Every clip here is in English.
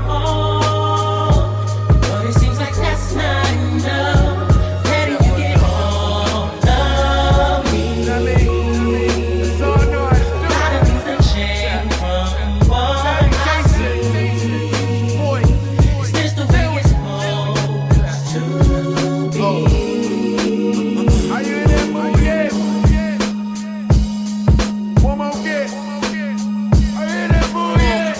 all. But it seems like that's not enough. Daddy, you get all of me. A lot of things that change from what I see. Is this the way it's supposed to be? Are you in that mood yet? One more get. Are you in that mood yet?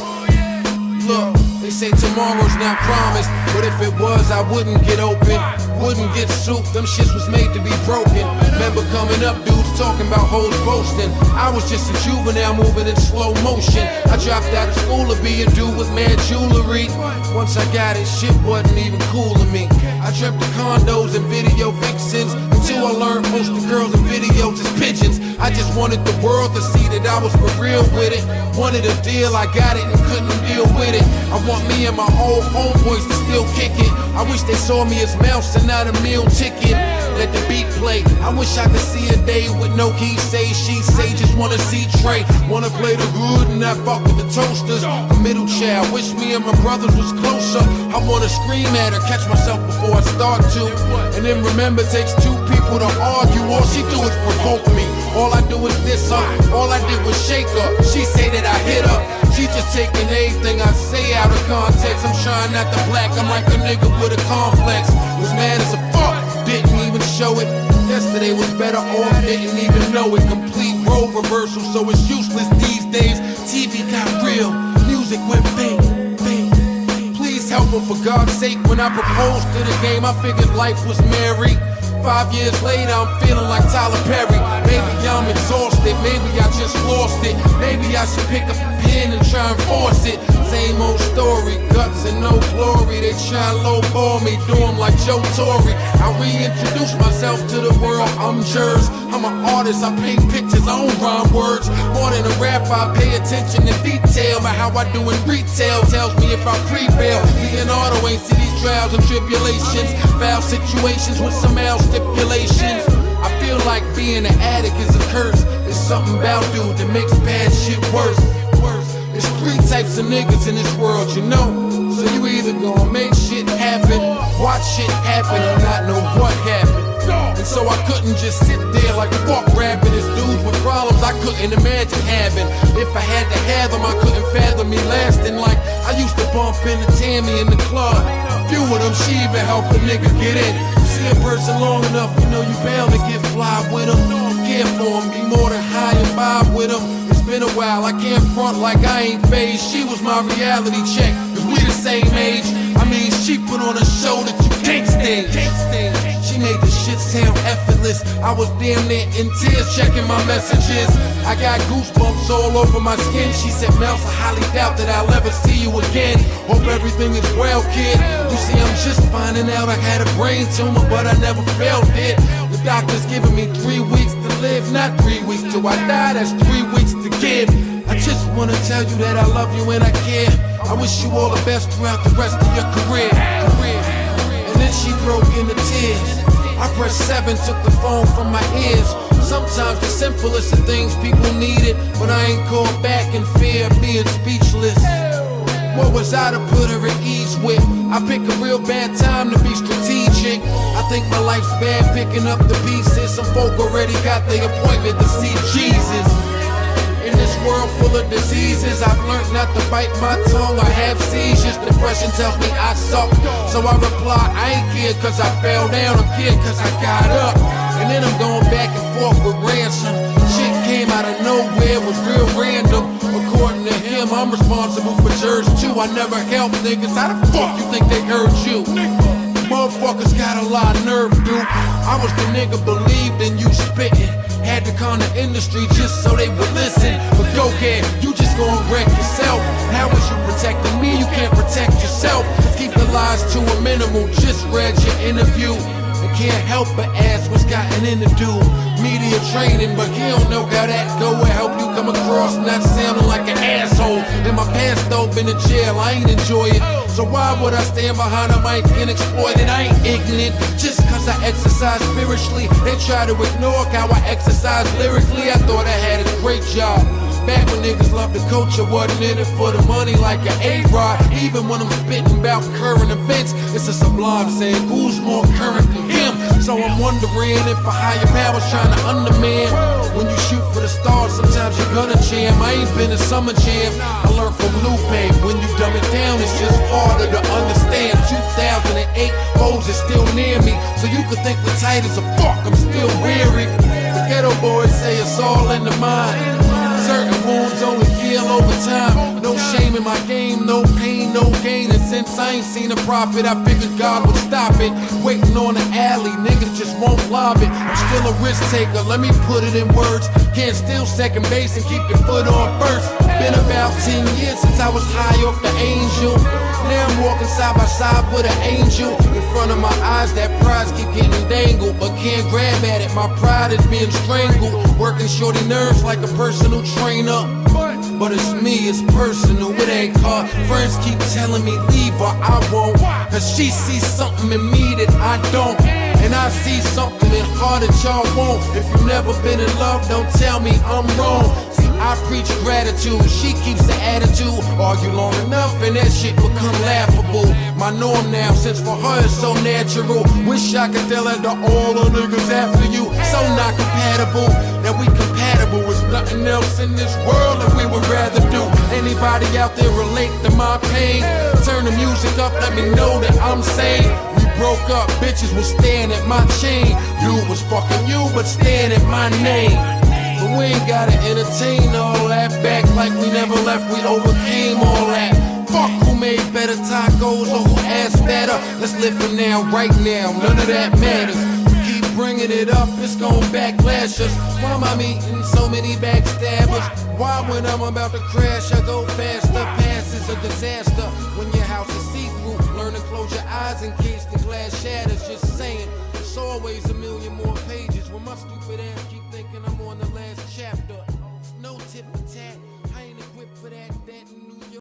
Look, they say tomorrow's not promised, but if it was, I wouldn't get open, wouldn't get soup. Them shits was made to be broken. Remember coming up, dudes talking about hoes boasting. I was just a juvenile moving in slow motion. I dropped out of school to be a dude with mad jewelry. Once I got it, shit wasn't even cool to me. I dreamt of condos and video vixens until I learned most of the girls in videos is pigeons. I just wanted the world to see that I was for real with it. Wanted a deal, I got it and couldn't deal with it. I want me and my old homeboys to still kick it. I wish they saw me as mouse and not a meal ticket. Let the beat play. I wish I could see a day with no he say, she say. Just wanna see Trey. Wanna play the hood and not fuck with the toasters. A middle child, wish me and my brothers was closer. I wanna scream at her, catch myself before I start to. And then remember, it takes two people to argue. All she do is provoke me. All I do is diss her. All I did was shake her. She say that I hit her. She just taking everything I say out of context. I'm trying not to black. I'm like a nigga with a complex. Was mad as a fuck, didn't even show it. Yesterday was better off, didn't even know it. Complete role reversal, so it's useless these days. TV got real, music went fake. Please help her for God's sake. When I proposed to the game, I figured life was merry. 5 years later, I'm feeling like Tyler Perry. Maybe I'm exhausted, maybe I just lost it. Maybe I should pick up a pen and try and force it. Same old story, guts and no glory. They try and lowball me, do 'em like Joe Torre. I reintroduce myself to the world, I'm Jers. I'm an artist, I paint pictures, I don't rhyme words. More than a rapper, I pay attention to detail. But how I do in retail tells me if I prevail. Leonardo ain't see these trials and tribulations. Foul situations with some else stipulations. I feel like being an addict is a curse. It's something about dude that makes bad shit worse. There's three types of niggas in this world, you know. So you either gonna make shit happen, watch shit happen, or not know what happened. And so I couldn't just sit there like a fuck rabbit. It's dudes with problems I couldn't imagine having. If I had to have them, I couldn't fathom me lasting. Like I used to bump into Tammy in the club. A few of them, she even helped a nigga get in. See a person long enough, you know you bound to get fly with them. Care for them, be more than high and vibe with them. It's been a while, I can't front like I ain't phased. She was my reality check, cause we the same age. I mean, she put on a show that you can't stage. She made the shit sound effortless. I was damn near in tears checking my messages. I got goosebumps all over my skin. She said, Mouse, I highly doubt that I'll ever see you again. Hope everything is well, kid. You see, I'm just finding out I had a brain tumor, but I never felt it. The doctor's giving me 3 weeks to live, not 3 weeks till I die. That's 3 weeks to give. I just wanna tell you that I love you and I care. I wish you all the best throughout the rest of your career. And then she broke into tears. I pressed 7, took the phone from my ears. Sometimes the simplest of things people needed, but I ain't called back in fear of being speechless. What was I to put her at ease with? I pick a real bad time to be strategic. I think my life's bad picking up the pieces. Some folk already got their appointment to see Jesus. In this world full of diseases, I've learned not to bite my tongue or have seizures. Depression tells me I suck, so I reply, I ain't scared cause I fell down, I'm scared cause I got up. And then I'm going back and forth with ransom. Shit came out of nowhere, was real random. According to him, I'm responsible for Jers too. I never help niggas, how the fuck you think they heard you? Motherfuckers got a lot of nerve, dude. I was the nigga believed in you spitting. Had to con the industry just so they would listen. But go ahead, you just gon' wreck yourself. How was you protecting me? You can't protect yourself. Keep the lies to a minimal, just read your interview. And can't help but ask what's gotten into do. Media training, but he don't know how that go. Will help you come across not sounding like an asshole. In my past though, been in jail, I ain't enjoy it. So why would I stand behind a mic and exploit it? I ain't ignorant, just cause I exercise spiritually. They try to ignore how I exercise lyrically. I thought I had a great job. Back when niggas loved the coach, I wasn't in it for the money like an A-Rod. Even when I'm spitting about current events, it's a sublime saying, who's more current than him? So I'm wondering if a higher power's trying to undermine. When you shoot for the stars, sometimes you're gonna jam. I ain't been a summer jam. I learned from Lupe. When you dumb it down, it's just harder to understand. 2008, foes is still near me, so you could think we're tight as a fuck. I'm still weary. The ghetto boys say it's all in the mind. Certain wounds only heal over time. No shame in my game, no pain, no gain. And since I ain't seen a profit, I figured God would stop it. Waiting on the alley, niggas just won't lob it. I'm still a risk taker, let me put it in words. Can't steal second base and keep your foot on first. Been about 10 years since I was high off the angel. Now I'm walking side by side with an angel. In front of my eyes, that prize keep getting dangled, but can't grab at it, my pride is being strangled. Working shorty nerves like a personal trainer. But it's me, it's personal, it ain't hard. Friends keep telling me leave her, I won't. Cause she sees something in me that I don't. And I see something in her that y'all won't. If you've never been in love, don't tell me I'm wrong. See, I preach gratitude, she keeps the attitude. Argue long enough and that shit become laughable. My norm now, since for her it's so natural. Wish I could tell her to all the niggas after you. So not compatible, that we compatible with nothing else in this world that we would rather do. Anybody out there relate to my pain? Turn the music up, let me know that I'm sane. We broke up, bitches was staring at my chain. Dude was fucking you, but staring at my name. But we ain't gotta entertain all that. Back like we never left, we overcame all that. Fuck who made better tacos or who asked better. Let's live for now, right now, none of that matters. Keep bringing it up, it's gon' backlash us. Why am I meeting so many backstabbers? Why when I'm about to crash, I go faster? Past is a disaster. When your house is see-through, learn to close your eyes in case the glass shatters. Just saying, it's always a million more pages. When my stupid ass keep thinking I'm on the last chapter. No tip for tat, I ain't equipped for that new